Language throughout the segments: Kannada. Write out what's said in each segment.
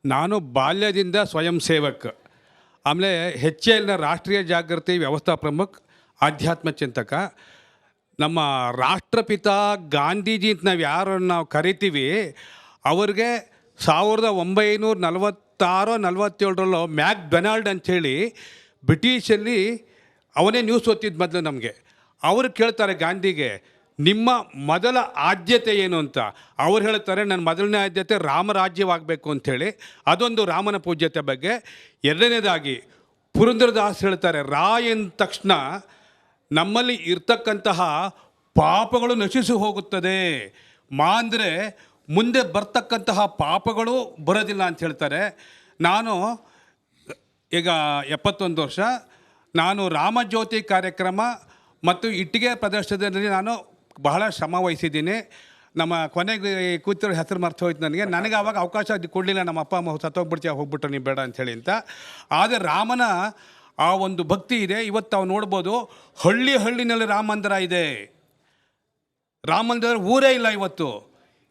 ನಾನು ಬಾಲ್ಯದಿಂದ ಸ್ವಯಂ ಸೇವಕ್, ಆಮೇಲೆ HALನ ರಾಷ್ಟ್ರೀಯ ಜಾಗೃತಿ ವ್ಯವಸ್ಥಾ ಪ್ರಮುಖ, ಆಧ್ಯಾತ್ಮ ಚಿಂತಕ. ನಮ್ಮ ರಾಷ್ಟ್ರಪಿತ ಗಾಂಧೀಜಿ ಅಂತ ನಾವು ಯಾರನ್ನು ನಾವು ಕರಿತೀವಿ, ಅವ್ರಿಗೆ 1946-47 ಮ್ಯಾಕ್ ಡೊನಾಲ್ಡ್ ಅಂಥೇಳಿ ಬ್ರಿಟಿಷಲ್ಲಿ ಅವನೇ ನ್ಯೂಸ್ ಓದ್ತಿದ್ದು ಮೊದಲು ನಮಗೆ. ಅವರು ಕೇಳ್ತಾರೆ ಗಾಂಧಿಗೆ, ನಿಮ್ಮ ಮೊದಲ ಆದ್ಯತೆ ಏನು ಅಂತ. ಅವ್ರು ಹೇಳ್ತಾರೆ, ನನ್ನ ಮೊದಲನೇ ಆದ್ಯತೆ ರಾಮರಾಜ್ಯವಾಗಬೇಕು ಅಂಥೇಳಿ, ಅದೊಂದು ರಾಮನ ಪೂಜ್ಯತೆ ಬಗ್ಗೆ. ಎರಡನೇದಾಗಿ ಪುರಂದರದಾಸ್ ಹೇಳ್ತಾರೆ, ರಾ ಎಂದ ತಕ್ಷಣ ನಮ್ಮಲ್ಲಿ ಇರ್ತಕ್ಕಂತಹ ಪಾಪಗಳು ನಶಿಸಿ ಹೋಗುತ್ತದೆ, ಮಾ ಅಂದರೆ ಮುಂದೆ ಬರ್ತಕ್ಕಂತಹ ಪಾಪಗಳು ಬರೋದಿಲ್ಲ ಅಂತ ಹೇಳ್ತಾರೆ. ನಾನು ಈಗ 71 ವರ್ಷ, ನಾನು ರಾಮಜ್ಯೋತಿ ಕಾರ್ಯಕ್ರಮ ಮತ್ತು ಇಟ್ಟಿಗೆ ಪ್ರದರ್ಶನದಲ್ಲಿ ನಾನು ಬಹಳ ಶ್ರಮ ವಹಿಸಿದ್ದೀನಿ. ನಮ್ಮ ಕೊನೆಗೆ ಕೂತಿರೋ ಹೆಸರು ಮರ್ತು ಹೋಯ್ತು ನನಗೆ ಆವಾಗ ಅವಕಾಶ ಕೊಡಲಿಲ್ಲ. ನಮ್ಮ ಅಪ್ಪ ಅಮ್ಮ ಸತ್ತೋಗ್ಬಿಡ್ತೀಯ, ಹೋಗ್ಬಿಟ್ರೆ ನೀವು ಬೇಡ ಅಂಥೇಳಿ ಅಂತ. ಆದರೆ ರಾಮನ ಆ ಒಂದು ಭಕ್ತಿ ಇದೆ. ಇವತ್ತು ನಾವು ನೋಡ್ಬೋದು, ಹಳ್ಳಿನಲ್ಲಿ ರಾಮ ಮಂದಿರ ಇದೆ. ರಾಮ ಮಂದಿರ ಊರೇ ಇಲ್ಲ ಇವತ್ತು.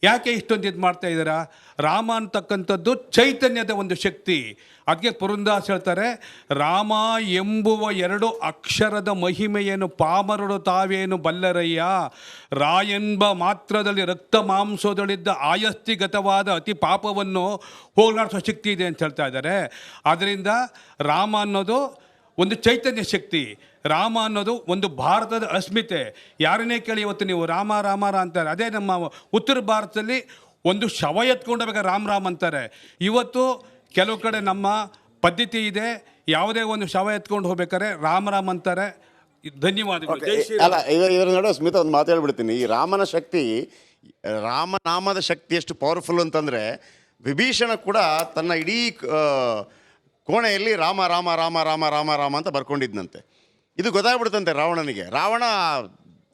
ಯಾಕೆ ಇಷ್ಟೊಂದು ಇದು ಮಾಡ್ತಾ ಇದ್ದೀರಾ? ರಾಮ ಅಂತಕ್ಕಂಥದ್ದು ಚೈತನ್ಯದ ಒಂದು ಶಕ್ತಿ. ಅದಕ್ಕೆ ಪುರಂದರದಾಸ್ ಹೇಳ್ತಾರೆ, ರಾಮ ಎಂಬುವ 2 ಅಕ್ಷರದ ಮಹಿಮೆಯನ್ನು ಪಾಮರರು ತಾವೇನು ಬಲ್ಲರಯ್ಯ, ರಾ ಎಂಬ ಮಾತ್ರದಲ್ಲಿ ರಕ್ತ ಮಾಂಸದಲ್ಲಿದ್ದ ಆಯಸ್ತಿಗತವಾದ ಅತಿ ಪಾಪವನ್ನು ಹೋಗಲಾಡಿಸೋ ಶಕ್ತಿ ಇದೆ ಅಂತ ಹೇಳ್ತಾ ಇದ್ದಾರೆ. ಆದ್ದರಿಂದ ರಾಮ ಅನ್ನೋದು ಒಂದು ಚೈತನ್ಯ ಶಕ್ತಿ, ರಾಮ ಅನ್ನೋದು ಒಂದು ಭಾರತದ ಅಸ್ಮಿತೆ. ಯಾರನ್ನೇ ಕೇಳಿ ಇವತ್ತು ನೀವು ರಾಮ ಅಂತಾರೆ. ಅದೇ ನಮ್ಮ ಉತ್ತರ ಭಾರತದಲ್ಲಿ ಒಂದು ಶವ ಎತ್ಕೊಂಡು ಬೇಕಾದ್ರೆ ರಾಮ್ ಅಂತಾರೆ. ಇವತ್ತು ಕೆಲವು ಕಡೆ ನಮ್ಮ ಪದ್ಧತಿ ಇದೆ, ಯಾವುದೇ ಒಂದು ಶವ ಎತ್ಕೊಂಡು ಹೋಗ್ಬೇಕಾದ್ರೆ ರಾಮ್ ಅಂತಾರೆ. ಧನ್ಯವಾದಗಳು. ಅಲ್ಲ, ಇವರ ನಡುವೆ ಸ್ಮಿತ ಒಂದು ಮಾತು ಹೇಳ್ಬಿಡ್ತೀನಿ. ಈ ರಾಮನ ಶಕ್ತಿ, ರಾಮನಾಮದ ಶಕ್ತಿ ಎಷ್ಟು ಪವರ್ಫುಲ್ ಅಂತಂದರೆ, ವಿಭೀಷಣ ಕೂಡ ತನ್ನ ಇಡೀ ಕೋಣೆಯಲ್ಲಿ ರಾಮ ರಾಮ ರಾಮ ರಾಮ ರಾಮ ರಾಮ ಅಂತ ಬರ್ಕೊಂಡಿದ್ದಂತೆ. ಇದು ಗೊತ್ತಾಗ್ಬಿಡ್ತಂತೆ ರಾವಣನಿಗೆ. ರಾವಣ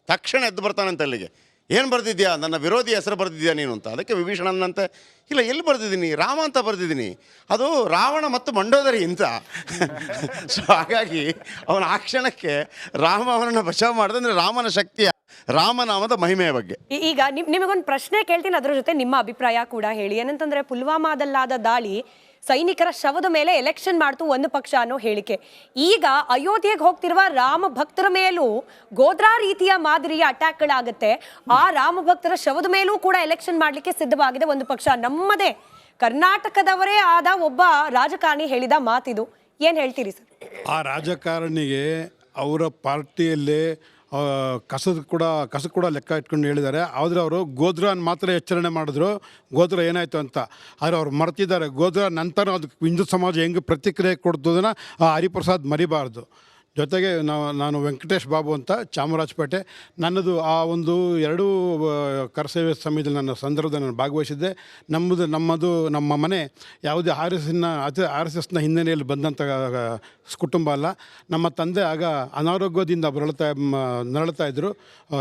ತಕ್ಷಣ ಎದ್ದು ಬರ್ತಾನಂತೆ ಅಲ್ಲಿಗೆ. ಏನು ಬರೆದಿದ್ಯಾ, ನನ್ನ ವಿರೋಧಿ ಹೆಸರು ಬರೆದಿದ್ಯಾ ನೀನು ಅಂತ. ಅದಕ್ಕೆ ವಿಭೀಷಣನಂತೆ, ಇಲ್ಲ ಎಲ್ಲಿ ಬರೆದಿದ್ದೀನಿ, ರಾಮ ಅಂತ ಬರೆದಿದ್ದೀನಿ, ಅದು ರಾವಣ ಮತ್ತು ಮಂಡೋದರಿ ಅಂತ. ಸೊ ಹಾಗಾಗಿ ಅವನ ಆ ಕ್ಷಣಕ್ಕೆ ರಾಮ ಅವನನ್ನು ಬಚಾವ್ ಮಾಡಿದ್ರೆ ರಾಮನ ಶಕ್ತಿಯ, ರಾಮನಾಮದ ಮಹಿಮೆಯ ಬಗ್ಗೆ. ಈಗ ನಿಮಗೊಂದು ಪ್ರಶ್ನೆ ಕೇಳ್ತೀನಿ, ಅದ್ರ ಜೊತೆ ನಿಮ್ಮ ಅಭಿಪ್ರಾಯ ಕೂಡ ಹೇಳಿ. ಏನಂತಂದ್ರೆ, ಪುಲ್ವಾಮಾದಲ್ಲಾದ ದಾಳಿ ಸೈನಿಕರ ಶವದ ಮೇಲೆ ಎಲೆಕ್ಷನ್ ಮಾಡ್ತು ಒಂದು ಪಕ್ಷ ಅನ್ನೋ ಹೇಳಿಕೆ. ಈಗ ಅಯೋಧ್ಯೆಗೆ ಹೋಗ್ತಿರುವ ರಾಮ ಭಕ್ತರ ಮೇಲೂ ಗೋಧ್ರಾ ರೀತಿಯ ಮಾದರಿಯ ಅಟ್ಯಾಕ್ಗಳಾಗುತ್ತೆ. ಆ ರಾಮ ಭಕ್ತರ ಶವದ ಮೇಲೂ ಕೂಡ ಎಲೆಕ್ಷನ್ ಮಾಡ್ಲಿಕ್ಕೆ ಸಿದ್ಧವಾಗಿದೆ ಒಂದು ಪಕ್ಷ. ನಮ್ಮದೇ ಕರ್ನಾಟಕದವರೇ ಆದ ಒಬ್ಬ ರಾಜಕಾರಣಿ ಹೇಳಿದ ಮಾತಿದು. ಏನ್ ಹೇಳ್ತೀರಿ ಸರ್? ಆ ರಾಜಕಾರಣಿಗೆ ಅವರ ಪಾರ್ಟಿಯಲ್ಲೇ ಕಸ ಕೂಡ ಲೆಕ್ಕ ಇಟ್ಕೊಂಡು ಹೇಳಿದ್ದಾರೆ. ಆದರೆ ಅವರು ಗೋಧ್ರಾನ್ ಮಾತ್ರ ಎಚ್ಚರಣೆ ಮಾಡಿದ್ರು, ಗೋಧ್ರಾ ಏನಾಯಿತು ಅಂತ. ಆದರೆ ಅವ್ರು ಮರ್ತಿದ್ದಾರೆ, ಗೋಧ್ರಾ ನಂತರ ಅದಕ್ಕೆ ಹಿಂದೂ ಸಮಾಜ ಹೆಂಗೆ ಪ್ರತಿಕ್ರಿಯೆ ಕೊಡ್ತದನ್ನ ಹರಿಪ್ರಸಾದ್ ಮರಿಬಾರ್ದು. ಜೊತೆಗೆ ನಾನು ವೆಂಕಟೇಶ್ ಬಾಬು ಅಂತ, ಚಾಮರಾಜಪೇಟೆ. ನನ್ನದು ಆ ಒಂದು 2 ಕರಸೇವೆ ಸಮಯದಲ್ಲಿ ನನ್ನ ಸಂದರ್ಭದಲ್ಲಿ ನಾನು ಭಾಗವಹಿಸಿದ್ದೆ. ನಮ್ಮ ಮನೆ ಯಾವುದೇ RSSನ ಹಿನ್ನೆಲೆಯಲ್ಲಿ ಬಂದಂಥ ಕುಟುಂಬ ಅಲ್ಲ. ನಮ್ಮ ತಂದೆ ಆಗ ಅನಾರೋಗ್ಯದಿಂದ ನರಳ್ತಾ ಇದ್ದರು,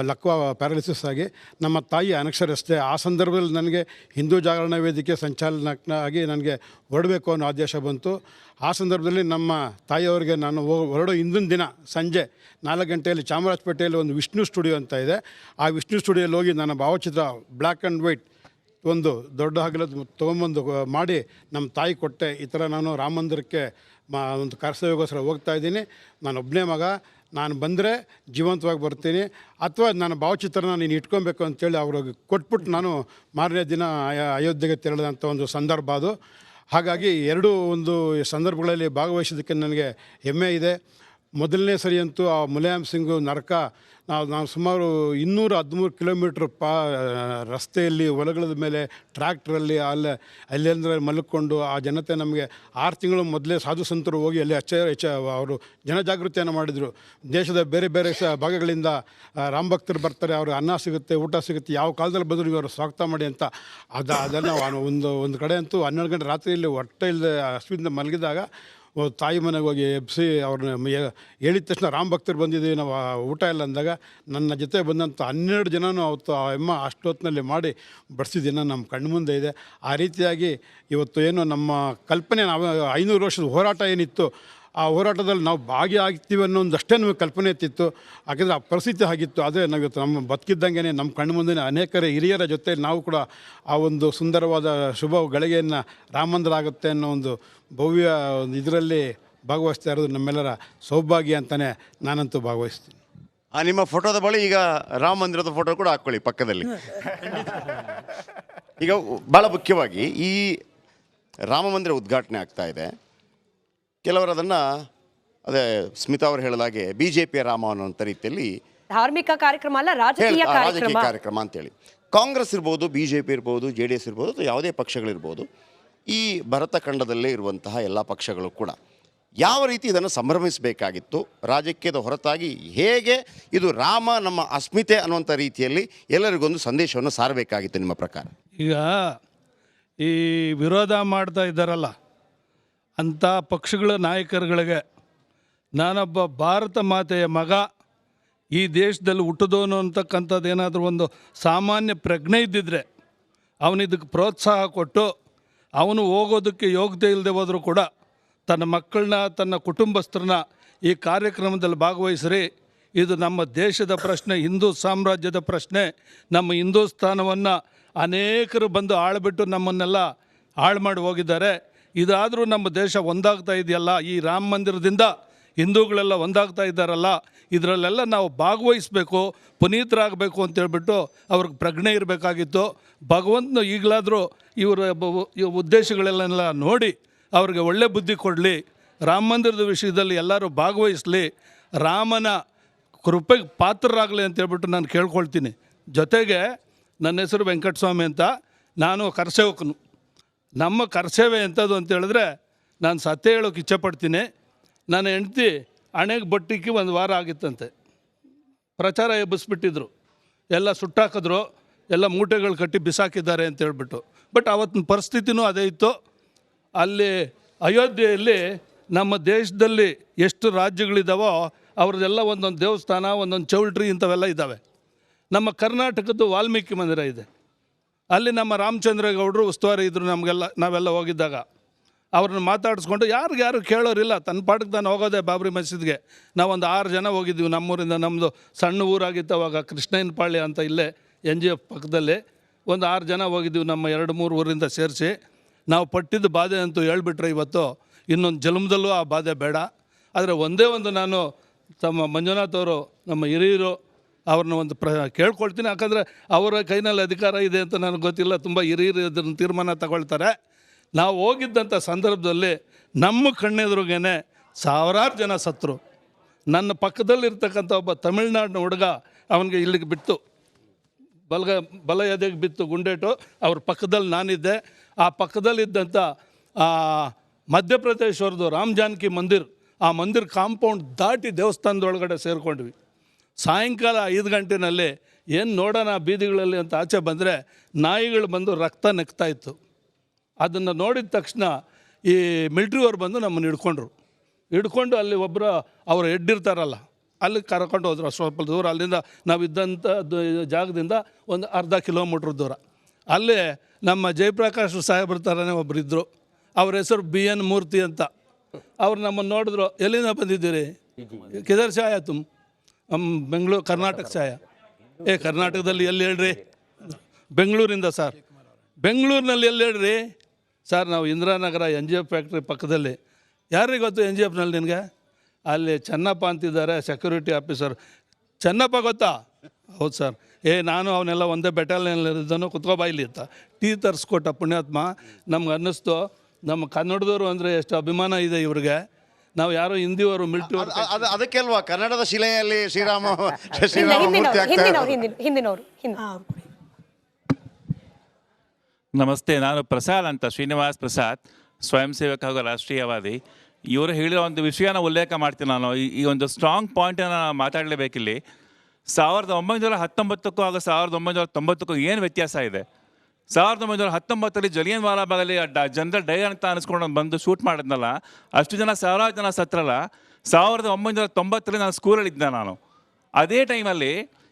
ಲಕ್ವಾ ಪ್ಯಾರಾಲಿಸಿಸ್ ಆಗಿ. ನಮ್ಮ ತಾಯಿ ಅನಕ್ಷರಸ್ಥೆ. ಆ ಸಂದರ್ಭದಲ್ಲಿ ನನಗೆ ಹಿಂದೂ ಜಾಗರಣ ವೇದಿಕೆ ಸಂಚಾಲಕನಾಗಿ ನನಗೆ ಹೊರಡಬೇಕು ಅನ್ನೋ ಆದೇಶ ಬಂತು. ಆ ಸಂದರ್ಭದಲ್ಲಿ ನಮ್ಮ ತಾಯಿಯವರಿಗೆ ನಾನು ಹೊರಡೋ ಹಿಂದಿನ ದಿನ ಸಂಜೆ 4 ಗಂಟೆಯಲ್ಲಿ ಚಾಮರಾಜಪೇಟೆಯಲ್ಲಿ ಒಂದು ವಿಷ್ಣು ಸ್ಟುಡಿಯೋ ಅಂತ ಇದೆ. ಆ ವಿಷ್ಣು ಸ್ಟುಡಿಯೋಲ್ಲಿ ಹೋಗಿ ನನ್ನ ಭಾವಚಿತ್ರ ಬ್ಲ್ಯಾಕ್ ಆ್ಯಂಡ್ ವೈಟ್ ಒಂದು ದೊಡ್ಡ ಹಗಲದ್ದು ತೊಗೊಂಬಂದು ಮಾಡಿ ನಮ್ಮ ತಾಯಿ ಕೊಟ್ಟೆ. ಈ ಥರ ನಾನು ರಾಮ ಮಂದಿರಕ್ಕೆ ಒಂದು ಕರ್ತವ್ಯಗೋಸ್ಕರ ಹೋಗ್ತಾ ಇದ್ದೀನಿ, ನಾನು ಒಬ್ಬನೇ ಮಗ, ನಾನು ಬಂದರೆ ಜೀವಂತವಾಗಿ ಬರ್ತೀನಿ, ಅಥವಾ ನನ್ನ ಭಾವಚಿತ್ರನ ನೀನು ಇಟ್ಕೊಬೇಕು ಅಂತೇಳಿ ಅವ್ರಿಗೆ ಕೊಟ್ಬಿಟ್ಟು ನಾನು ಮಾರನೇ ದಿನ ಅಯೋಧ್ಯೆಗೆ ತೆರಳಿದಂಥ ಒಂದು ಸಂದರ್ಭ ಅದು. ಹಾಗಾಗಿ 2 ಒಂದು ಸಂದರ್ಭಗಳಲ್ಲಿ ಭಾಗವಹಿಸೋದಕ್ಕೆ ನನಗೆ ಹೆಮ್ಮೆ ಇದೆ. ಮೊದಲನೇ ಸರಿ ಅಂತೂ ಆ ಮುಲಾಯಂ ಸಿಂಗ್ ನರಕ, ನಾವು ಸುಮಾರು 213 ಕಿಲೋಮೀಟ್ರ್ ರಸ್ತೆಯಲ್ಲಿ, ಹೊಲಗಳ ಮೇಲೆ ಟ್ರ್ಯಾಕ್ಟ್ರಲ್ಲಿ ಅಲ್ಲೆಂದ್ರೆ ಮಲ್ಕೊಂಡು ಆ ಜನತೆ ನಮಗೆ 6 ತಿಂಗಳು ಮೊದಲೇ ಸಾಧು ಸಂತರು ಹೋಗಿ ಅಲ್ಲಿ ಅವರು ಜನಜಾಗೃತಿಯನ್ನು ಮಾಡಿದರು. ದೇಶದ ಬೇರೆ ಬೇರೆ ಭಾಗಗಳಿಂದ ರಾಮ ಭಕ್ತರು ಬರ್ತಾರೆ, ಅವ್ರಿಗೆ ಅನ್ನ ಸಿಗುತ್ತೆ, ಊಟ ಸಿಗುತ್ತೆ, ಯಾವ ಕಾಲದಲ್ಲಿ ಬಂದರೂ ಇವರು ಸ್ವಾಗತ ಮಾಡಿ ಅಂತ. ಅದನ್ನು ಒಂದು ಕಡೆ ಅಂತೂ 12 ಗಂಟೆ ರಾತ್ರಿಯಲ್ಲಿ ಹೊಟ್ಟೆ ಇಲ್ಲದೆ ಹಸಿವಿಂದ ಮಲಗಿದಾಗ ತಾಯಿ ಮನೆಗೆ ಹೋಗಿ ಎಬ್ಬಿಸಿ ಅವ್ರನ್ನ ಹೇಳಿದ ತಕ್ಷಣ ರಾಮ ಭಕ್ತರು ಬಂದಿದ್ದೀವಿ, ನಾವು ಊಟ ಇಲ್ಲ ಅಂದಾಗ ನನ್ನ ಜೊತೆ ಬಂದಂಥ 12 ಜನನೂ ಅವತ್ತು ಆ ಅಮ್ಮ ಅಷ್ಟೊತ್ತಿನಲ್ಲಿ ಮಾಡಿ ಬಡಿಸಿದ ದಿನ ನಮ್ಮ ಕಣ್ಣು ಮುಂದೆ ಇದೆ. ಆ ರೀತಿಯಾಗಿ ಇವತ್ತು ಏನು ನಮ್ಮ ಕಲ್ಪನೆ, ನಾವು 500 ವರ್ಷದ ಹೋರಾಟ ಏನಿತ್ತು ಆ ಹೋರಾಟದಲ್ಲಿ ನಾವು ಭಾಗಿಯಾಗ್ತೀವಿ ಅನ್ನೋ ಒಂದಷ್ಟೇ ನಮಗೆ ಕಲ್ಪನೆ ಇತ್ತಿತ್ತು. ಯಾಕೆಂದರೆ ಆ ಪರಿಸ್ಥಿತಿ ಆಗಿತ್ತು. ಆದರೆ ನಾವು ಇವತ್ತು ನಮ್ಮ ಬದುಕಿದ್ದಂಗೆ ನಮ್ಮ ಕಣ್ಣು ಮುಂದೆ ಅನೇಕರ ಹಿರಿಯರ ಜೊತೆ ನಾವು ಕೂಡ ಆ ಒಂದು ಸುಂದರವಾದ ಶುಭ ಗಳಿಗೆಯನ್ನು ರಾಮ ಮಂದಿರ ಆಗುತ್ತೆ ಅನ್ನೋ ಒಂದು ಭವ್ಯ ಒಂದು ಇದರಲ್ಲಿ ಭಾಗವಹಿಸ್ತಾ ಇರೋದು ನಮ್ಮೆಲ್ಲರ ಸೌಭಾಗ್ಯ ಅಂತಲೇ ನಾನಂತೂ ಭಾಗವಹಿಸ್ತೀನಿ. ನಿಮ್ಮ ಫೋಟೋದ ಬಳಿ ಈಗ ರಾಮ ಮಂದಿರದ ಫೋಟೋ ಕೂಡ ಹಾಕ್ಕೊಳ್ಳಿ ಪಕ್ಕದಲ್ಲಿ. ಈಗ ಭಾಳ ಮುಖ್ಯವಾಗಿ ಈ ರಾಮ ಮಂದಿರ ಉದ್ಘಾಟನೆ ಆಗ್ತಾ ಇದೆ. ಕೆಲವರು ಅದನ್ನು ಅದೇ ಸ್ಮಿತಾ ಅವರು ಹೇಳಿದಾಗೆ BJPಯ ರಾಮ ಅನ್ನೋಂಥ ರೀತಿಯಲ್ಲಿ ಧಾರ್ಮಿಕ ಕಾರ್ಯಕ್ರಮ ಅಲ್ಲ, ರಾಜಕೀಯ ರಾಜಕೀಯ ಕಾರ್ಯಕ್ರಮ ಅಂತೇಳಿ ಕಾಂಗ್ರೆಸ್ ಇರ್ಬೋದು, BJP ಇರ್ಬೋದು, JDS ಇರ್ಬೋದು, ಅಥವಾ ಯಾವುದೇ ಪಕ್ಷಗಳಿರ್ಬೋದು, ಈ ಭರತಖಂಡದಲ್ಲೇ ಇರುವಂತಹ ಎಲ್ಲ ಪಕ್ಷಗಳು ಕೂಡ ಯಾವ ರೀತಿ ಇದನ್ನು ಸಂಭ್ರಮಿಸಬೇಕಾಗಿತ್ತು, ರಾಜಕೀಯದ ಹೊರತಾಗಿ ಹೇಗೆ ಇದು ರಾಮ ನಮ್ಮ ಅಸ್ಮಿತೆ ಅನ್ನುವಂಥ ರೀತಿಯಲ್ಲಿ ಎಲ್ಲರಿಗೊಂದು ಸಂದೇಶವನ್ನು ಸಾರಬೇಕಾಗಿತ್ತು ನಿಮ್ಮ ಪ್ರಕಾರ? ಈಗ ಈ ವಿರೋಧ ಮಾಡ್ತಾ ಇದ್ದಾರಲ್ಲ ಅಂಥ ಪಕ್ಷಗಳ ನಾಯಕರುಗಳಿಗೆ ನಾನೊಬ್ಬ ಭಾರತ ಮಾತೆಯ ಮಗ, ಈ ದೇಶದಲ್ಲಿ ಹುಟ್ಟಿದವನು ಅಂತಕ್ಕಂಥದ್ದು ಏನಾದರೂ ಒಂದು ಸಾಮಾನ್ಯ ಪ್ರಜ್ಞೆ ಇದ್ದಿದ್ರೆ ಅವನಿದಕ್ಕೆ ಪ್ರೋತ್ಸಾಹ ಕೊಟ್ಟು ಅವನು ಹೋಗೋದಕ್ಕೆ ಯೋಗ್ಯತೆ ಇಲ್ಲದೆ ಹೋದರೂ ಕೂಡ ತನ್ನ ಮಕ್ಕಳನ್ನ, ತನ್ನ ಕುಟುಂಬಸ್ಥರನ್ನ ಈ ಕಾರ್ಯಕ್ರಮದಲ್ಲಿ ಭಾಗವಹಿಸ್ರಿ. ಇದು ನಮ್ಮ ದೇಶದ ಪ್ರಶ್ನೆ, ಹಿಂದೂ ಸಾಮ್ರಾಜ್ಯದ ಪ್ರಶ್ನೆ. ನಮ್ಮ ಹಿಂದೂಸ್ಥಾನವನ್ನು ಅನೇಕರು ಬಂದು ಆಳ್ಬಿಟ್ಟು ನಮ್ಮನ್ನೆಲ್ಲ ಹಾಳು ಮಾಡಿ ಹೋಗಿದ್ದಾರೆ. ಇದಾದರೂ ನಮ್ಮ ದೇಶ ಒಂದಾಗ್ತಾ ಇದೆಯಲ್ಲ, ಈ ರಾಮ ಮಂದಿರದಿಂದ ಹಿಂದೂಗಳೆಲ್ಲ ಒಂದಾಗ್ತಾ ಇದ್ದಾರಲ್ಲ, ಇದರಲ್ಲೆಲ್ಲ ನಾವು ಭಾಗವಹಿಸಬೇಕು, ಪುನೀತರಾಗಬೇಕು ಅಂತೇಳ್ಬಿಟ್ಟು ಅವ್ರಿಗೆ ಪ್ರಜ್ಞೆ ಇರಬೇಕಾಗಿತ್ತು. ಭಗವಂತನು ಈಗಲಾದರೂ ಇವರ ಉದ್ದೇಶಗಳೆಲ್ಲ ನೋಡಿ ಅವ್ರಿಗೆ ಒಳ್ಳೆ ಬುದ್ಧಿ ಕೊಡಲಿ. ರಾಮ ಮಂದಿರದ ವಿಷಯದಲ್ಲಿ ಎಲ್ಲರೂ ಭಾಗವಹಿಸಲಿ, ರಾಮನ ಕೃಪೆಗೆ ಪಾತ್ರರಾಗಲಿ ಅಂತೇಳ್ಬಿಟ್ಟು ನಾನು ಕೇಳ್ಕೊಳ್ತೀನಿ. ಜೊತೆಗೆ ನನ್ನ ಹೆಸರು ವೆಂಕಟಸ್ವಾಮಿ ಅಂತ, ನಾನು ಕರಸೇವಕನು. ನಮ್ಮ ಕರ್ತವ್ಯ ಎಂಥದ್ದು ಅಂತೇಳಿದ್ರೆ, ನಾನು ಸತ್ಯ ಹೇಳೋಕೆ ಇಚ್ಛೆಪಡ್ತೀನಿ. ನನ್ನ ಹೆಂಡ್ತಿ ಹಣೆಗೆ ಬಟ್ಟಿಕ್ಕೆ 1 ವಾರ ಆಗಿತ್ತಂತೆ. ಪ್ರಚಾರ ಎಬ್ಬಿಸ್ಬಿಟ್ಟಿದ್ರು, ಎಲ್ಲ ಸುಟ್ಟಾಕಿದ್ರು, ಎಲ್ಲ ಮೂಟೆಗಳು ಕಟ್ಟಿ ಬಿಸಾಕಿದ್ದಾರೆ ಅಂತೇಳ್ಬಿಟ್ಟು. ಬಟ್ ಆವತ್ತಿನ ಪರಿಸ್ಥಿತಿನೂ ಅದೇ ಇತ್ತು. ಅಲ್ಲಿ ಅಯೋಧ್ಯೆಯಲ್ಲಿ ನಮ್ಮ ದೇಶದಲ್ಲಿ ಎಷ್ಟು ರಾಜ್ಯಗಳಿದ್ದಾವೋ ಅವ್ರದ್ದೆಲ್ಲ ಒಂದೊಂದು ದೇವಸ್ಥಾನ, ಒಂದೊಂದು ಚೌಲ್ಟ್ರಿ ಇಂಥವೆಲ್ಲ ಇದ್ದಾವೆ. ನಮ್ಮ ಕರ್ನಾಟಕದ್ದು ವಾಲ್ಮೀಕಿ ಮಂದಿರ ಇದೆ. ಅಲ್ಲಿ ನಮ್ಮ ರಾಮಚಂದ್ರೇಗೌಡರು ಉಸ್ತುವಾರಿ ಇದ್ದರು ನಮಗೆಲ್ಲ. ನಾವೆಲ್ಲ ಹೋಗಿದ್ದಾಗ ಅವ್ರನ್ನ ಮಾತಾಡಿಸ್ಕೊಂಡು ಯಾರು ಕೇಳೋರಿಲ್ಲ, ತನ್ನ ಪಾಠಕ್ಕೆ ತಾನು ಹೋಗೋದೆ ಬಾಬ್ರಿ ಮಸೀದ್ಗೆ. ನಾವೊಂದು 6 ಜನ ಹೋಗಿದ್ದೀವಿ ನಮ್ಮೂರಿಂದ. ನಮ್ಮದು ಸಣ್ಣ ಊರಾಗಿತ್ತು ಅವಾಗ, ಕೃಷ್ಣಯ್ಯನಪಾಳ್ಯ ಅಂತ ಇಲ್ಲೇ NGF ಪಕ್ಕದಲ್ಲಿ. ಒಂದು 6 ಜನ ಹೋಗಿದ್ದೀವಿ ನಮ್ಮ 2-3 ಊರಿಂದ ಸೇರಿಸಿ. ನಾವು ಪಟ್ಟಿದ್ದ ಬಾಧೆ ಅಂತೂ ಹೇಳ್ಬಿಟ್ರೆ ಇವತ್ತು ಇನ್ನೊಂದು ಜನ್ಮದಲ್ಲೂ ಆ ಬಾಧೆ ಬೇಡ. ಆದರೆ ಒಂದೇ ಒಂದು ನಾನು ತಮ್ಮ ಮಂಜುನಾಥ್ ಅವರು, ನಮ್ಮ ಹಿರಿಯರು, ಅವ್ರನ್ನ ಒಂದು ಕೇಳ್ಕೊಳ್ತೀನಿ. ಯಾಕಂದರೆ ಅವರ ಕೈನಲ್ಲಿ ಅಧಿಕಾರ ಇದೆ ಅಂತ ನನಗೆ ಗೊತ್ತಿಲ್ಲ, ತುಂಬ ಹಿರಿಯರು ಅದನ್ನು ತೀರ್ಮಾನ ತಗೊಳ್ತಾರೆ. ನಾವು ಹೋಗಿದ್ದಂಥ ಸಂದರ್ಭದಲ್ಲಿ ನಮ್ಮ ಕಣ್ಣೆದುರುಗೇನೆ 1000 ಜನ ಸತ್ತರು. ನನ್ನ ಪಕ್ಕದಲ್ಲಿರ್ತಕ್ಕಂಥ ಒಬ್ಬ ತಮಿಳ್ನಾಡಿನ ಹುಡುಗ, ಅವನಿಗೆ ಇಲ್ಲಿಗೆ ಬಿತ್ತು, ಬಲ ಎದೆಗೆ ಬಿತ್ತು ಗುಂಡೇಟು. ಅವ್ರ ಪಕ್ಕದಲ್ಲಿ ನಾನಿದ್ದೆ. ಆ ಪಕ್ಕದಲ್ಲಿದ್ದಂಥ ಮಧ್ಯಪ್ರದೇಶವ್ರದ್ದು ರಾಮ್ ಜಾನಕಿ ಮಂದಿರ್, ಆ ಮಂದಿರ ಕಾಂಪೌಂಡ್ ದಾಟಿ ದೇವಸ್ಥಾನದೊಳಗಡೆ ಸೇರಿಕೊಂಡ್ವಿ. ಸಾಯಂಕಾಲ 5 ಗಂಟೆನಲ್ಲಿ ಏನು ನೋಡೋಣ ಬೀದಿಗಳಲ್ಲಿ ಅಂತ ಆಚೆ ಬಂದರೆ ನಾಯಿಗಳು ಬಂದು ರಕ್ತ ನೆಕ್ತಾ ಇತ್ತು. ಅದನ್ನು ನೋಡಿದ ತಕ್ಷಣ ಈ ಮಿಲ್ಟ್ರಿಯವ್ರು ಬಂದು ನಮ್ಮನ್ನು ಹಿಡ್ಕೊಂಡು ಅಲ್ಲಿ ಒಬ್ಬರು ಅವರು ಹೆಡ್ಡಿರ್ತಾರಲ್ಲ ಅಲ್ಲಿ ಕರ್ಕೊಂಡು ಹೋದ್ರು. ಸ್ವಲ್ಪ ದೂರ ಅಲ್ಲಿಂದ ನಾವಿದ್ದಂಥ ಜಾಗದಿಂದ ಒಂದು ಅರ್ಧ ಕಿಲೋಮೀಟ್ರ್ ದೂರ. ಅಲ್ಲೇ ನಮ್ಮ ಜಯಪ್ರಕಾಶ್ ಸಾಹೇಬ್ರ ಥರನೇ ಒಬ್ಬರು ಇದ್ದರು. ಅವ್ರ ಹೆಸರು BN ಮೂರ್ತಿ ಅಂತ. ಅವ್ರು ನಮ್ಮನ್ನು ನೋಡಿದ್ರು, ಎಲ್ಲಿಂದ ಬಂದಿದ್ದೀರಿ? ಕಿದರ್ ಚಾಯ ತುಮ್? ಬೆಂಗಳೂರು, ಕರ್ನಾಟಕ ಚಾಯ. ಕರ್ನಾಟಕದಲ್ಲಿ ಎಲ್ಲಿ ಹೇಳ್ರಿ? ಬೆಂಗಳೂರಿಂದ ಸರ್. ಬೆಂಗಳೂರಿನಲ್ಲಿ ಎಲ್ಲಿ ಹೇಳ್ರಿ ಸರ್? ನಾವು ಇಂದಿರಾನಗರ NGF ಫ್ಯಾಕ್ಟ್ರಿ ಪಕ್ಕದಲ್ಲಿ. ಯಾರಿಗೆ ಗೊತ್ತು NGFನಲ್ಲಿ ನಿನಗೆ? ಅಲ್ಲಿ ಚೆನ್ನಪ್ಪ ಅಂತಿದ್ದಾರೆ, ಸೆಕ್ಯೂರಿಟಿ ಆಫೀಸರ್. ಚೆನ್ನಪ್ಪ ಗೊತ್ತಾ? ಹೌದು ಸರ್. ನಾನು ಅವನ್ನೆಲ್ಲ ಒಂದೇ ಬೆಟಾಲಿಯನ್ನಲ್ಲಿದ್ದನು, ಕುತ್ಕೋಬಾಯಿಲಿ ಅಂತ ಟೀ ತರಿಸ್ಕೊಟ್ಟ ಪುಣ್ಯಾತ್ಮ. ನಮ್ಗೆ ಅನ್ನಿಸ್ತು ನಮ್ಮ ಕನ್ನಡದವರು ಅಂದರೆ ಎಷ್ಟು ಅಭಿಮಾನ ಇದೆ ಇವ್ರಿಗೆ. ನಾವು ಯಾರೋ ಹಿಂದಿಯವರು ಮಿಲ್ಟ್ರಿ ಅದಕ್ಕೆ ಅಲ್ವಾ ಕನ್ನಡದ ಶಿಲೆಯಲ್ಲಿ ಶ್ರೀರಾಮ ನಮಸ್ತೆ, ನಾನು ಪ್ರಸಾದ್ ಅಂತ, ಶ್ರೀನಿವಾಸ್ ಪ್ರಸಾದ್, ಸ್ವಯಂ ಸೇವಕ ಹಾಗೂ ರಾಷ್ಟ್ರೀಯವಾದಿ. ಇವರು ಹೇಳಿರೋ ಒಂದು ವಿಷಯನ ಉಲ್ಲೇಖ ಮಾಡ್ತೀನಿ ನಾನು. ಈ ಒಂದು ಸ್ಟ್ರಾಂಗ್ ಪಾಯಿಂಟನ್ನು ಮಾತಾಡಲೇಬೇಕಿಲ್ಲಿ. 1919ಕ್ಕೂ ಹಾಗೂ 1990ಕ್ಕೂ ಏನು ವ್ಯತ್ಯಾಸ ಇದೆ? 1919ರಲ್ಲಿ ಜಲಿಯನ್ ವಾಲಾಬಾಗಲ್ಲಿ ಜನರಲ್ ಡೈರ್ ಅಂತ ಅನಿಸ್ಕೊಂಡು ಬಂದು ಶೂಟ್ ಮಾಡಿದ್ನಲ್ಲ, ಅಷ್ಟು ಜನ 1000 ಜನ ಸತ್ರಲ್ಲ. 1990ರಲ್ಲಿ ನಾನು ಸ್ಕೂಲಲ್ಲಿದ್ದೆ ನಾನು. ಅದೇ ಟೈಮಲ್ಲಿ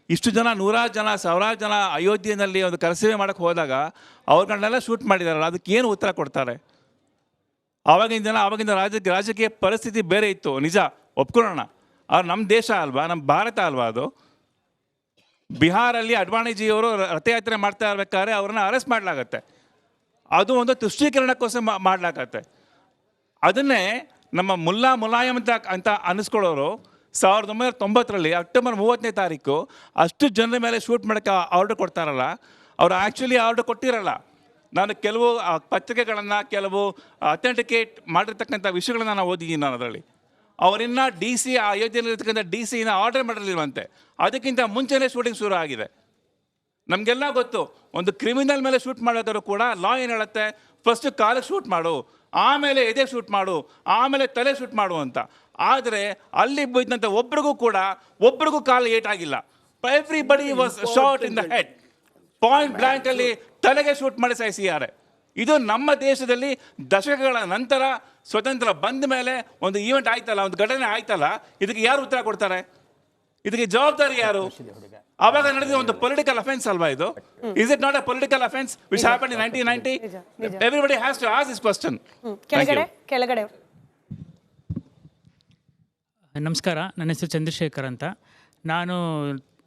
ಇಷ್ಟು ಜನ 100 ಜನ 1000 ಜನ ಅಯೋಧ್ಯೆಯಲ್ಲಿ ಒಂದು ಕರಸೇವೆ ಮಾಡೋಕ್ಕೆ ಹೋದಾಗ ಅವ್ರುಗಳನ್ನೆಲ್ಲ ಶೂಟ್ ಮಾಡಿದಾರಲ್ಲ, ಅದಕ್ಕೆ ಏನು ಉತ್ತರ ಕೊಡ್ತಾರೆ? ಆವಾಗಿನ ರಾಜಕೀಯ ಪರಿಸ್ಥಿತಿ ಬೇರೆ ಇತ್ತು, ನಿಜ ಒಪ್ಕೊಳ್ಳೋಣ. ಅವ್ರು ನಮ್ಮ ದೇಶ ಅಲ್ವಾ, ನಮ್ಮ ಭಾರತ ಅಲ್ವಾ ಅದು. ಬಿಹಾರಲ್ಲಿ ಅಡ್ವಾಣಿಜಿಯವರು ರಥಯಾತ್ರೆ ಮಾಡ್ತಾ ಇರ್ಬೇಕಾದ್ರೆ ಅವ್ರನ್ನ ಅರೆಸ್ಟ್ ಮಾಡಲಾಗತ್ತೆ. ಅದು ಒಂದು ತುಷ್ಟೀಕರಣಕ್ಕೋಸ್ಕರ ಮಾಡಲಾಗತ್ತೆ. ಅದನ್ನೇ ನಮ್ಮ ಮುಲಾಯಂ ಅಂತ ಅನ್ನಿಸ್ಕೊಳ್ಳೋರು 1990ರಲ್ಲಿ ಅಕ್ಟೋಬರ್ 30ನೇ ತಾರೀಕು ಅಷ್ಟು ಜನರ ಮೇಲೆ ಶೂಟ್ ಮಾಡೋಕ್ಕೆ ಆರ್ಡರ್ ಕೊಡ್ತಾರಲ್ಲ, ಅವರು ಆ್ಯಕ್ಚುಲಿ ಆರ್ಡರ್ ಕೊಟ್ಟಿರಲ್ಲ. ನಾನು ಕೆಲವು ಪತ್ರಿಕೆಗಳನ್ನು, ಕೆಲವು ಅಥೆಂಟಿಕೇಟ್ ಮಾಡಿರ್ತಕ್ಕಂಥ ವಿಷಯಗಳನ್ನ ನಾನು ಓದಿದ್ದೀನಿ. ನಾನು ಅದರಲ್ಲಿ ಅವರಿನ್ನ DC ಅಯೋಧ್ಯೆಯಲ್ಲಿರ್ತಕ್ಕಂಥ DCನ ಆರ್ಡರ್ ಮಾಡಿರಲಿಲ್ವಂತೆ. ಅದಕ್ಕಿಂತ ಮುಂಚೆನೇ ಶೂಟಿಂಗ್ ಶುರು ಆಗಿದೆ. ನಮಗೆಲ್ಲ ಗೊತ್ತು, ಒಂದು ಕ್ರಿಮಿನಲ್ ಮೇಲೆ ಶೂಟ್ ಮಾಡೋದಾದ್ರು ಕೂಡ ಲಾ ಏನು ಹೇಳುತ್ತೆ, ಫಸ್ಟ್ ಕಾಲಿಗೆ ಶೂಟ್ ಮಾಡು, ಆಮೇಲೆ ಎದೆ ಶೂಟ್ ಮಾಡು, ಆಮೇಲೆ ತಲೆ ಶೂಟ್ ಮಾಡು ಅಂತ. ಆದರೆ ಅಲ್ಲಿ ಬಿದ್ದಂಥ ಒಬ್ರಿಗೂ ಕಾಲು ಏಟಾಗಿಲ್ಲ. Everybody was shot in the head. Point blank ಅಲ್ಲಿ ತಲೆಗೆ ಶೂಟ್ ಮಾಡಿ ಸಾಯಿಸಿದ್ದಾರೆ. ಇದು ನಮ್ಮ ದೇಶದಲ್ಲಿ ದಶಕಗಳ ನಂತರ ಸ್ವತಂತ್ರ ಬಂದ ಮೇಲೆ ಒಂದು ಈವೆಂಟ್ ಆಯ್ತಲ್ಲ, ಒಂದು ಘಟನೆ ಆಯ್ತಲ್ಲ, ಇದಕ್ಕೆ ಯಾರು ಉತ್ತರ ಕೊಡ್ತಾರೆ? ಇದಕ್ಕೆ ಜವಾಬ್ದಾರಿ ಯಾರು? ಅವಾಗ ನಡೆದ ಒಂದು ಪೊಲಿಟಿಕಲ್ ಅಫೆನ್ಸ್ ಅಲ್ವಾ ಇದು? Is it not a political offence which happen in 1990? Everybody has to ask this question. ಕೆಳಗಡೆ ನಮಸ್ಕಾರ, ನನ್ನ ಹೆಸರು ಚಂದ್ರಶೇಖರ್ ಅಂತ. ನಾನು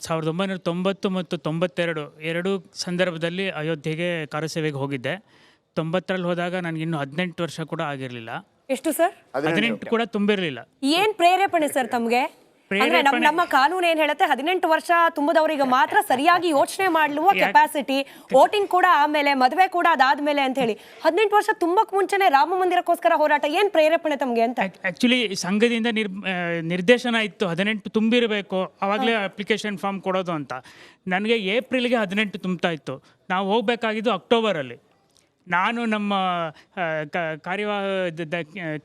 1990 ಮತ್ತು 92 ಎರಡೂ ಸಂದರ್ಭದಲ್ಲಿ ಅಯೋಧ್ಯೆಗೆ ಕಾರ್ಯಸೇವೆಗೆ ಹೋಗಿದ್ದೆ. 90ರಲ್ಲಿ ಹೋದಾಗ ನನಗಿನ್ನೂ 18 ವರ್ಷ ಕೂಡ ಆಗಿರಲಿಲ್ಲ. ಎಷ್ಟು ಸರ್? 18 ಕೂಡ ತುಂಬಿರಲಿಲ್ಲ. ಏನ್ ಪ್ರೇರೇಪಣೆ ಸರ್ ತಮ್ಗೆ? ಅಂದ್ರೆ ನಮ್ಮ ಕಾನೂನು ಏನ್ ಹೇಳುತ್ತೆ, 18 ವರ್ಷ ತುಂಬದವರಿಗೆ ಮಾತ್ರ ಸರಿಯಾಗಿ ಯೋಚನೆ ಮಾಡುವ ಕೆಪಾಸಿಟಿ, ವೋಟಿಂಗ್ ಕೂಡ ಆಮೇಲೆ, ಮದುವೆ ಕೂಡ ಅದಾದ್ಮೇಲೆ ಅಂತ ಹೇಳಿ. 18 ವರ್ಷ ತುಂಬಕ್ ಮುಂಚೆನೆ ರಾಮ ಮಂದಿರಕ್ಕೋಸ್ಕರ ಹೋರಾಟ, ಏನ್ ಪ್ರೇರೇಪಣೆ ತಮ್ಗೆ ಅಂತ? ಆ್ಯಕ್ಚುಲಿ ಸಂಘದಿಂದ ನಿರ್ದೇಶನ ಇತ್ತು 18 ತುಂಬಿರಬೇಕು, ಆವಾಗಲೇ ಅಪ್ಲಿಕೇಶನ್ ಫಾರ್ಮ್ ಕೊಡೋದು ಅಂತ. ನನಗೆ ಏಪ್ರಿಲ್ಗೆ 18 ತುಂಬ್ತಾ ಇತ್ತು. ನಾವು ಹೋಗಬೇಕಾಗಿದ್ದು ಅಕ್ಟೋಬರಲ್ಲಿ. ನಾನು ನಮ್ಮ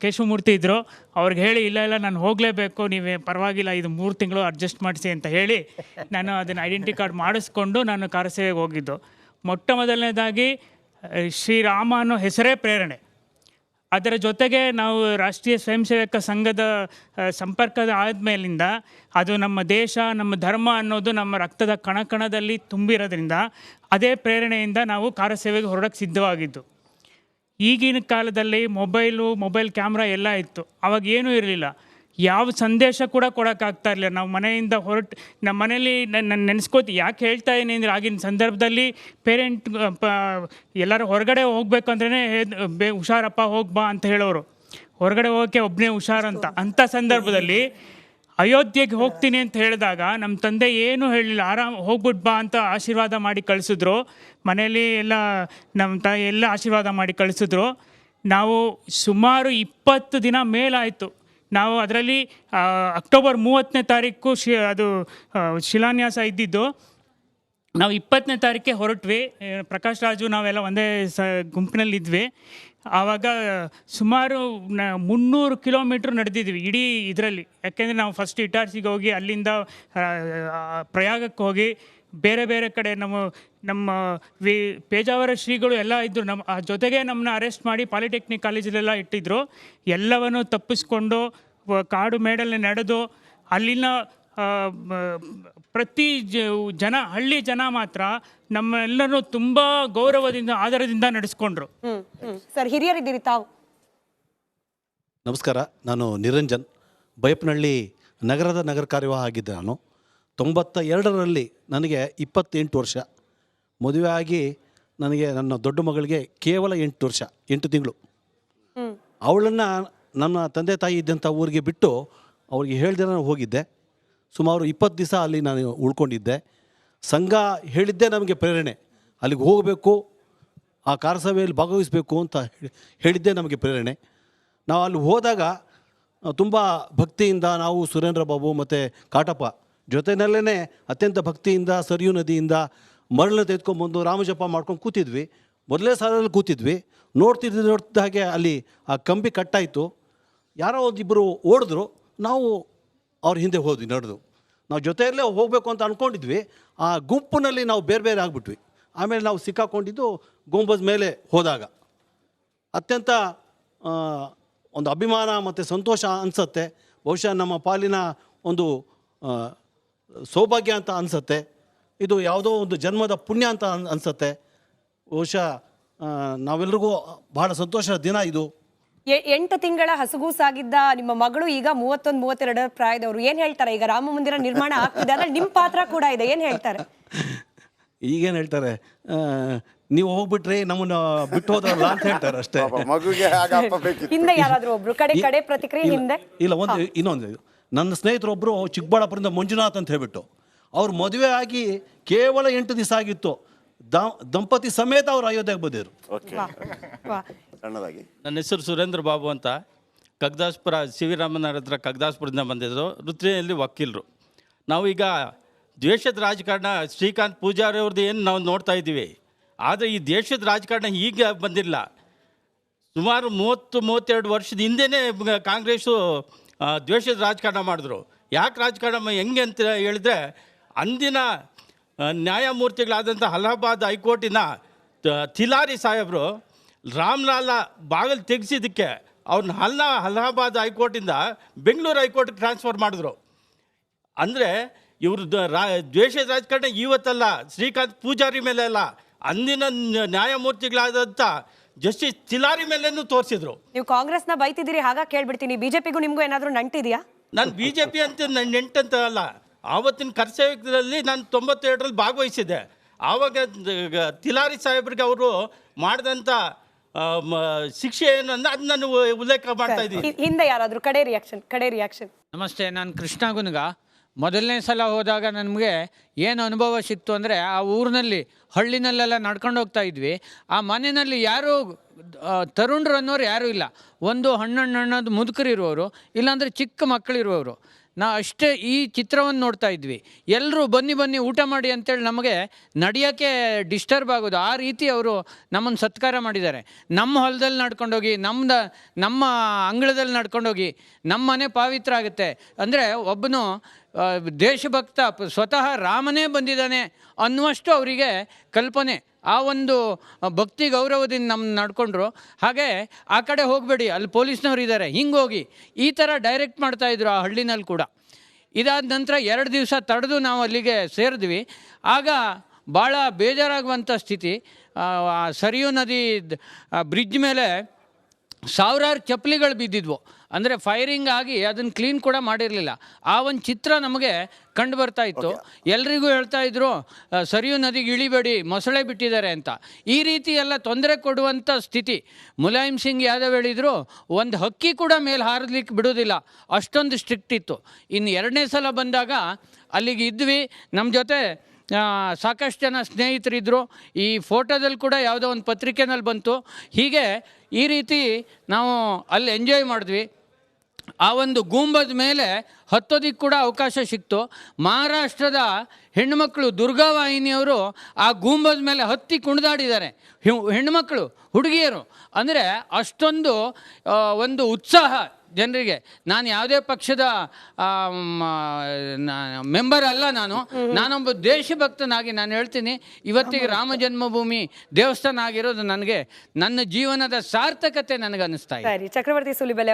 ಕೇಶವಮೂರ್ತಿ ಇದ್ದರು, ಅವ್ರಿಗೆ ಹೇಳಿ ಇಲ್ಲ ನಾನು ಹೋಗಲೇಬೇಕು, ನೀವೇ ಪರವಾಗಿಲ್ಲ, ಇದು 3 ತಿಂಗಳು ಅಡ್ಜಸ್ಟ್ ಮಾಡಿಸಿ ಅಂತ ಹೇಳಿ ನಾನು ಅದನ್ನು ಐಡೆಂಟಿ ಕಾರ್ಡ್ ಮಾಡಿಸ್ಕೊಂಡು ನಾನು ಕಾರ್ಯಸೇವೆಗೆ ಹೋಗಿದ್ದು. ಮೊಟ್ಟ ಮೊದಲನೇದಾಗಿ ಶ್ರೀರಾಮ ಅನ್ನೋ ಹೆಸರೇ ಪ್ರೇರಣೆ. ಅದರ ಜೊತೆಗೆ ನಾವು ರಾಷ್ಟ್ರೀಯ ಸ್ವಯಂ ಸೇವಕ ಸಂಘದ ಸಂಪರ್ಕದ ಆದಮೇಲಿಂದ ಅದು ನಮ್ಮ ದೇಶ, ನಮ್ಮ ಧರ್ಮ ಅನ್ನೋದು ನಮ್ಮ ರಕ್ತದ ಕಣಕಣದಲ್ಲಿ ತುಂಬಿರೋದ್ರಿಂದ ಅದೇ ಪ್ರೇರಣೆಯಿಂದ ನಾವು ಕಾರ್ಯಸೇವೆಗೆ ಹೊರಡಕ್ಕೆ ಸಿದ್ಧವಾಗಿದ್ದು. ಈಗಿನ ಕಾಲದಲ್ಲಿ ಮೊಬೈಲ್ ಕ್ಯಾಮ್ರಾ ಎಲ್ಲ ಇತ್ತು, ಅವಾಗ ಏನೂ ಇರಲಿಲ್ಲ. ಯಾವ ಸಂದೇಶ ಕೂಡ ಕೊಡೋಕ್ಕಾಗ್ತಾ ಇರಲಿಲ್ಲ. ನಾವು ಮನೆಯಿಂದ ನಮ್ಮ ಮನೇಲಿ ನಾನು ನೆನೆಸ್ಕೋತಿ ಯಾಕೆ ಹೇಳ್ತಾ ಇದ್ದೀನಿ ಅಂದರೆ, ಆಗಿನ ಸಂದರ್ಭದಲ್ಲಿ ಪೇರೆಂಟ್ ಎಲ್ಲರೂ ಹೊರಗಡೆ ಹೋಗ್ಬೇಕು ಅಂದ್ರೇ ಹುಷಾರಪ್ಪ ಹೋಗ್ಬಾ ಅಂತ ಹೇಳೋರು, ಹೊರಗಡೆ ಹೋಗೋಕ್ಕೆ ಒಬ್ಬನೇ ಹುಷಾರಂತ. ಅಂಥ ಸಂದರ್ಭದಲ್ಲಿ ಅಯೋಧ್ಯೆಗೆ ಹೋಗ್ತೀನಿ ಅಂತ ಹೇಳಿದಾಗ ನಮ್ಮ ತಂದೆ ಏನೂ ಹೇಳಲಿಲ್ಲ, ಆರಾಮ್ ಹೋಗ್ಬಿಟ್ಟು ಬಾ ಅಂತ ಆಶೀರ್ವಾದ ಮಾಡಿ ಕಳಿಸಿದ್ರು. ಮನೇಲಿ ಎಲ್ಲ ನಮ್ಮ ತಾಯಿ ಎಲ್ಲ ಆಶೀರ್ವಾದ ಮಾಡಿ ಕಳಿಸಿದ್ರು. ನಾವು ಸುಮಾರು 20 ದಿನ ಮೇಲಾಯಿತು. ನಾವು ಅದರಲ್ಲಿ ಅಕ್ಟೋಬರ್ 30ನೇ ತಾರೀಕು ಅದು ಶಿಲಾನ್ಯಾಸ ಇದ್ದಿದ್ದು. ನಾವು 20ನೇ ತಾರೀಕೆ ಹೊರಟ್ವಿ. ಪ್ರಕಾಶ್ ರಾಜು ನಾವೆಲ್ಲ ಒಂದೇ ಗುಂಪಿನಲ್ಲಿದ್ವಿ. ಆವಾಗ ಸುಮಾರು 300 ಕಿಲೋಮೀಟ್ರ್ ನಡೆದಿದ್ವಿ ಇಡೀ ಇದರಲ್ಲಿ. ಯಾಕೆಂದರೆ ನಾವು ಫಸ್ಟ್ ಇಟಾರ್ಸಿಗೆ ಹೋಗಿ, ಅಲ್ಲಿಂದ ಪ್ರಯಾಗಕ್ಕೆ ಹೋಗಿ, ಬೇರೆ ಬೇರೆ ಕಡೆ ನಮ್ಮ ಪೇಜಾವರ ಶ್ರೀಗಳು ಎಲ್ಲ ಇದ್ದರು. ಆ ಜೊತೆಗೆ ನಮ್ಮನ್ನ ಅರೆಸ್ಟ್ ಮಾಡಿ ಪಾಲಿಟೆಕ್ನಿಕ್ ಕಾಲೇಜಲ್ಲೆಲ್ಲ ಇಟ್ಟಿದ್ದರು. ಎಲ್ಲವನ್ನೂ ತಪ್ಪಿಸ್ಕೊಂಡು ಕಾಡು ಮೇಡಲ್ಲಿ ನಡೆದು ಅಲ್ಲಿನ ಪ್ರತಿ ಹಳ್ಳಿ ಜನ ಮಾತ್ರ ನಮ್ಮೆಲ್ಲರೂ ತುಂಬ ಗೌರವದಿಂದ, ಆದರದಿಂದ ನಡೆಸ್ಕೊಂಡ್ರು. ಸರ್, ಹಿರಿಯರಿದ್ದೀರಿ ತಾವು. ನಮಸ್ಕಾರ, ನಾನು ನಿರಂಜನ್, ಬೈಯಪ್ಪನಹಳ್ಳಿ ನಗರದ ನಗರ ಕಾರ್ಯವಾಹ ಆಗಿದ್ದೆ. ನಾನು 92ರಲ್ಲಿ ನನಗೆ 28 ವರ್ಷ. ಮದುವೆ ಆಗಿ ನನಗೆ ನನ್ನ ದೊಡ್ಡ ಮಗಳಿಗೆ ಕೇವಲ 8 ವರ್ಷ 8 ತಿಂಗಳು. ಅವಳನ್ನು ನನ್ನ ತಂದೆ ತಾಯಿ ಇದ್ದಂಥ ಊರಿಗೆ ಬಿಟ್ಟು ಅವ್ರಿಗೆ ಹೇಳ್ದೆ ನಾನು ಹೋಗಿದ್ದೆ. ಸುಮಾರು 20 ದಿವಸ ಅಲ್ಲಿ ನಾನು ಉಳ್ಕೊಂಡಿದ್ದೆ. ಸಂಘ ಹೇಳಿದ್ದೇ ನಮಗೆ ಪ್ರೇರಣೆ, ಅಲ್ಲಿಗೆ ಹೋಗಬೇಕು, ಆ ಕಾರ್ಯಸಭೆಯಲ್ಲಿ ಭಾಗವಹಿಸಬೇಕು ಅಂತ ಹೇಳಿದ್ದೇ ನಮಗೆ ಪ್ರೇರಣೆ. ನಾವು ಅಲ್ಲಿ ಹೋದಾಗ ತುಂಬ ಭಕ್ತಿಯಿಂದ ನಾವು ಸುರೇಂದ್ರ ಬಾಬು ಮತ್ತು ಕಾಟಪ್ಪ ಜೊತೆಯಲ್ಲೇ ಅತ್ಯಂತ ಭಕ್ತಿಯಿಂದ ಸರಿಯೂ ನದಿಯಿಂದ ಮರಳನ್ನ ತೆಗೆದುಕೊಂಡ್ಬಂದು ರಾಮಜಪ ಮಾಡ್ಕೊಂಡು ಕೂತಿದ್ವಿ. ಮೊದಲೇ ಸಾಲಲ್ಲಿ ಕೂತಿದ್ವಿ. ನೋಡ್ತಿದ್ದ ಹಾಗೆ ಅಲ್ಲಿ ಆ ಕಂಬಿ ಕಟ್ಟಾಯಿತು. ಯಾರೋ ಒಂದಿಬ್ಬರು ಓಡಿದ್ರು, ನಾವು ಅವ್ರ ಹಿಂದೆ ಹೋದ್ವಿ ನಡೆದು. ನಾವು ಜೊತೆಯಲ್ಲೇ ಹೋಗಬೇಕು ಅಂತ ಅಂದ್ಕೊಂಡಿದ್ವಿ. ಆ ಗುಂಪಿನಲ್ಲಿ ನಾವು ಬೇರೆ ಬೇರೆ ಆಗಿಬಿಟ್ವಿ. ಆಮೇಲೆ ನಾವು ಸಿಕ್ಕಾಕೊಂಡಿದ್ದು ಗೊಂಬದ ಮೇಲೆ ಹೋದಾಗ ಅತ್ಯಂತ ಒಂದು ಅಭಿಮಾನ ಮತ್ತು ಸಂತೋಷ ಅನಿಸುತ್ತೆ. ಬಹುಶಃ ನಮ್ಮ ಪಾಲಿನ ಒಂದು ಸೌಭಾಗ್ಯ ಅಂತ ಅನಿಸುತ್ತೆ. ಇದು ಯಾವುದೋ ಒಂದು ಜನ್ಮದ ಪುಣ್ಯ ಅಂತ ಅನಿಸುತ್ತೆ. ಬಹುಶಃ ನಾವೆಲ್ಲರಿಗೂ ಬಹಳ ಸಂತೋಷದ ದಿನ ಇದು. 8 ತಿಂಗಳ ಹಸುಗೂಸಾಗಿದ್ದ ನಿಮ್ಮ ಮಗಳು ಈಗ 31-32 ಪ್ರಾಯದವರು ಏನ್ ಹೇಳ್ತಾರೆ? ಈಗ ರಾಮ ಮಂದಿರ ನಿರ್ಮಾಣ ಆಗ್ತಿದೆ ಅಂದ್ರೆ ನಿಮ್ ಪಾತ್ರ ಕೂಡ ಇದೆ, ಏನ್ ಹೇಳ್ತಾರೆ? ಈಗೇನು ಹೇಳ್ತಾರೆ, ನೀವು ಹೋಗ್ಬಿಟ್ರಿ ನಮ್ಮನ್ನ ಬಿಟ್ಟು ಹೋದ್ರಲ್ಲ ಅಂತ ಹೇಳ್ತಾರೆ ಅಷ್ಟೇ. ಮಗುಗೆ ಹಾಗೆ ಅಪ್ಪ ಬೇಕಿತ್ತು. ಹಿಂದೆ ಯಾರಾದ್ರೂ ಒಬ್ರು ಕಡೆ ಪ್ರತಿಕ್ರಿಯೆ ಹಿಂದೆ ಇಲ್ಲ, ಇನ್ನೊಂದು ನನ್ನ ಸ್ನೇಹಿತರೊಬ್ಬರು ಚಿಕ್ಕಬಳ್ಳಾಪುರದಿಂದ ಮಂಜುನಾಥ್ ಅಂತ ಹೇಳ್ಬಿಟ್ಟು ಅವ್ರು ಮದುವೆ ಆಗಿ ಕೇವಲ 8 ದಿವಸ ಆಗಿತ್ತು, ದಂಪತಿ ಸಮೇತ ಅವ್ರು ಅಯೋಧ್ಯೆಗೆ ಬಂದಿದ್ರು. ಓಕೆ, ವಾ. ಸಣ್ಣದಾಗಿ. ನನ್ನ ಹೆಸರು ಸುರೇಂದ್ರ ಬಾಬು ಅಂತ, ಕಗ್ದಾಸ್ಪುರ ಸಿ ವಿ ರಾಮನಗರ ಹತ್ರ ಕಗ್ದಾಸ್ಪುರದಿಂದ ಬಂದಿದ್ದರು, ವೃತ್ತಿಯಲ್ಲಿ ವಕೀಲರು. ನಾವೀಗ ದ್ವೇಷದ ರಾಜಕಾರಣ ಶ್ರೀಕಾಂತ್ ಪೂಜಾರಿ ಅವ್ರದ್ದು ಏನು ನಾವು ನೋಡ್ತಾ ಇದ್ದೀವಿ, ಆದರೆ ಈ ದೇಶದ ರಾಜಕಾರಣ ಈಗ ಬಂದಿಲ್ಲ. ಸುಮಾರು 30-32 ವರ್ಷದ ಹಿಂದೆಯೇ ಕಾಂಗ್ರೆಸ್ಸು ದ್ವೇಷದ ರಾಜಕಾರಣ ಮಾಡಿದ್ರು. ಯಾಕೆ ರಾಜಕಾರಣ ಹೆಂಗೆ ಅಂತ ಹೇಳಿದ್ರೆ, ಅಂದಿನ ನ್ಯಾಯಮೂರ್ತಿಗಳಾದಂಥ ಅಲಹಾಬಾದ್ ಹೈಕೋರ್ಟಿನ ತಿಲಾರಿ ಸಾಹೇಬರು ರಾಮ್ಲಾಲ ಬಾಗಿಲು ತೆಗೆಸಿದ್ದಕ್ಕೆ ಅವ್ರನ್ನ ಅಲಹಾಬಾದ್ ಹೈಕೋರ್ಟಿಂದ ಬೆಂಗಳೂರು ಹೈಕೋರ್ಟ್ಗೆ ಟ್ರಾನ್ಸ್ಫರ್ ಮಾಡಿದ್ರು. ಅಂದರೆ ಇವರು ದ್ವೇಷದ ರಾಜಕಾರಣ ಇವತ್ತಲ್ಲ, ಶ್ರೀಕಾಂತ್ ಪೂಜಾರಿ ಮೇಲೆ ಅಲ್ಲ, ಅಂದಿನ ನ್ಯಾಯಮೂರ್ತಿಗಳಾದಂಥ ಜಸ್ಟಿಸ್ ತಿಲಾರಿ ಮೇಲೇನು ತೋರಿಸಿದ್ರು. ನೀವು ಕಾಂಗ್ರೆಸ್ನ ಬೈತಿದ್ದೀರಿ, ಹಾಗಾಗಿ ಕೇಳ್ಬಿಡ್ತೀನಿ, ಬಿಜೆಪಿಗೂ ನಿಮ್ಗೂ ಏನಾದ್ರೂ ನಂಟಿದ್ಯಾ? ನಾನು BJP ಅಂತ ನನ್ನ ನೆಂಟಂತ ಅಲ್ಲ, ಆವತ್ತಿನ ಕರ್ತವ್ಯದಲ್ಲಿ ನಾನು 92ರಲ್ಲಿ ಭಾಗವಹಿಸಿದ್ದೆ. ಆವಾಗ ತಿಲಾರಿ ಸಾಹೇಬ್ರಿಗೆ ಅವರು ಮಾಡಿದಂಥ ಶಿಕ್ಷೆ ಏನಂದ್ರೆ ಅದು ನಾನು ಉಲ್ಲೇಖ ಮಾಡ್ತಾ ಇದ್ದೀನಿ. ಹಿಂದೆ ಯಾರಾದ್ರೂ ಕಡೆ ರಿಯಾಕ್ಷನ್. ನಮಸ್ತೆ, ನಾನು ಕೃಷ್ಣ ಗುನ್ಗ. ಮೊದಲನೇ ಸಲ ಹೋದಾಗ ನಮಗೆ ಏನು ಅನುಭವ ಸಿಕ್ತು ಅಂದರೆ, ಆ ಊರಿನಲ್ಲಿ ಹಳ್ಳಿನಲ್ಲೆಲ್ಲ ನಡ್ಕೊಂಡು ಹೋಗ್ತಾ ಇದ್ವಿ. ಆ ಮನೆಯಲ್ಲಿ ಯಾರೂ ತರುಣರು ಅನ್ನೋರು ಯಾರೂ ಇಲ್ಲ. ಒಂದು ಹಣ್ಣದು ಮುದುಕರು ಇರುವವರು, ಇಲ್ಲಾಂದರೆ ಚಿಕ್ಕ ಮಕ್ಕಳಿರುವವರು. ಅಷ್ಟೇ ಈ ಚಿತ್ರವನ್ನು ನೋಡ್ತಾ ಇದ್ವಿ. ಎಲ್ಲರೂ ಬನ್ನಿ ಊಟ ಮಾಡಿ ಅಂತೇಳಿ ನಮಗೆ ನಡೆಯೋಕ್ಕೆ ಡಿಸ್ಟರ್ಬ್ ಆಗೋದು. ಆ ರೀತಿ ಅವರು ನಮ್ಮನ್ನು ಸತ್ಕಾರ ಮಾಡಿದ್ದಾರೆ. ನಮ್ಮ ಹೊಲದಲ್ಲಿ ನಡ್ಕೊಂಡೋಗಿ, ನಮ್ಮ ಅಂಗಳದಲ್ಲಿ ನಡ್ಕೊಂಡೋಗಿ ನಮ್ಮ ಮನೆ ಪಾವಿತ್ರ ಆಗುತ್ತೆ ಅಂದರೆ, ಒಬ್ಬನು ದೇಶಭಕ್ತ ಸ್ವತಃ ರಾಮನೇ ಬಂದಿದ್ದಾನೆ ಅನ್ನುವಷ್ಟು ಅವರಿಗೆ ಕಲ್ಪನೆ. ಆ ಒಂದು ಭಕ್ತಿ ಗೌರವದಿಂದ ನಮ್ಮ ನಡ್ಕೊಂಡ್ರು. ಹಾಗೆ ಆ ಕಡೆ ಹೋಗಬೇಡಿ, ಅಲ್ಲಿ ಪೊಲೀಸ್ನವ್ರು ಇದ್ದಾರೆ, ಹಿಂಗೆ ಹೋಗಿ, ಈ ಥರ ಡೈರೆಕ್ಟ್ ಮಾಡ್ತಾಯಿದ್ರು ಆ ಹಳ್ಳಿನಲ್ಲಿ ಕೂಡ. ಇದಾದ ನಂತರ 2 ದಿವಸ ತಡೆದು ನಾವು ಅಲ್ಲಿಗೆ ಸೇರಿದ್ವಿ. ಆಗ ಭಾಳ ಬೇಜಾರಾಗುವಂಥ ಸ್ಥಿತಿ. ಸರಿಯೂ ನದಿ ಬ್ರಿಡ್ಜ್ ಮೇಲೆ ಸಾವಿರಾರು ಚಪ್ಪಲಿಗಳು ಬಿದ್ದಿದ್ವು. ಅಂದರೆ ಫೈರಿಂಗ್ ಆಗಿ ಅದನ್ನು ಕ್ಲೀನ್ ಕೂಡ ಮಾಡಿರಲಿಲ್ಲ. ಆ ಒಂದು ಚಿತ್ರ ನಮಗೆ ಕಂಡು ಬರ್ತಾ ಇತ್ತು. ಎಲ್ರಿಗೂ ಹೇಳ್ತಾ ಇದ್ರು, ಸರಿಯೂ ನದಿಗೆ ಇಳಿಬೇಡಿ, ಮೊಸಳೆ ಬಿಟ್ಟಿದ್ದಾರೆ ಅಂತ. ಈ ರೀತಿ ಎಲ್ಲ ತೊಂದರೆ ಕೊಡುವಂಥ ಸ್ಥಿತಿ. ಮುಲಾಯಂ ಸಿಂಗ್ ಯಾದವ್ ಹೇಳಿದರು, ಒಂದು ಹಕ್ಕಿ ಕೂಡ ಮೇಲೆ ಹಾರಲಿಕ್ಕೆ ಬಿಡೋದಿಲ್ಲ, ಅಷ್ಟೊಂದು ಸ್ಟ್ರಿಕ್ಟ್ ಇತ್ತು. ಇನ್ನು 2ನೇ ಸಲ ಬಂದಾಗ ಅಲ್ಲಿಗೆ ಇದ್ವಿ. ನಮ್ಮ ಜೊತೆ ಸಾಕಷ್ಟು ಜನ ಸ್ನೇಹಿತರಿದ್ದರು. ಈ ಫೋಟೋದಲ್ಲಿ ಕೂಡ ಯಾವುದೋ ಒಂದು ಪತ್ರಿಕೆನಲ್ಲಿ ಬಂತು. ಹೀಗೆ ಈ ರೀತಿ ನಾವು ಅಲ್ಲಿ ಎಂಜಾಯ್ ಮಾಡಿದ್ವಿ. ಆ ಒಂದು ಗುಂಬದ ಮೇಲೆ ಹತ್ತೋದಕ್ಕೆ ಕೂಡ ಅವಕಾಶ ಸಿಕ್ತು. ಮಹಾರಾಷ್ಟ್ರದ ಹೆಣ್ಣುಮಕ್ಕಳು ದುರ್ಗಾವಾಹಿನಿಯವರು ಆ ಗುಂಬದ ಮೇಲೆ ಹತ್ತಿ ಕುಣಿದಾಡಿದ್ದಾರೆ. ಹೆಣ್ಣುಮಕ್ಕಳು, ಹುಡುಗಿಯರು. ಅಂದರೆ ಅಷ್ಟೊಂದು ಒಂದು ಉತ್ಸಾಹ ಜನರಿಗೆ. ನಾನು ಯಾವುದೇ ಪಕ್ಷದ ಮೆಂಬರ್ ಅಲ್ಲ, ನಾನೊಬ್ಬ ದೇಶಭಕ್ತನಾಗಿ ನಾನು ಹೇಳ್ತೀನಿ, ಇವತ್ತಿಗೆ ರಾಮ ಜನ್ಮಭೂಮಿ ದೇವಸ್ಥಾನ ಆಗಿರೋದು ನನಗೆ ನನ್ನ ಜೀವನದ ಸಾರ್ಥಕತೆ ನನಗೆ ಅನ್ನಿಸ್ತಾ ಇದೆ. ಚಕ್ರವರ್ತಿ ಸೂಲಿಬೆಲೆ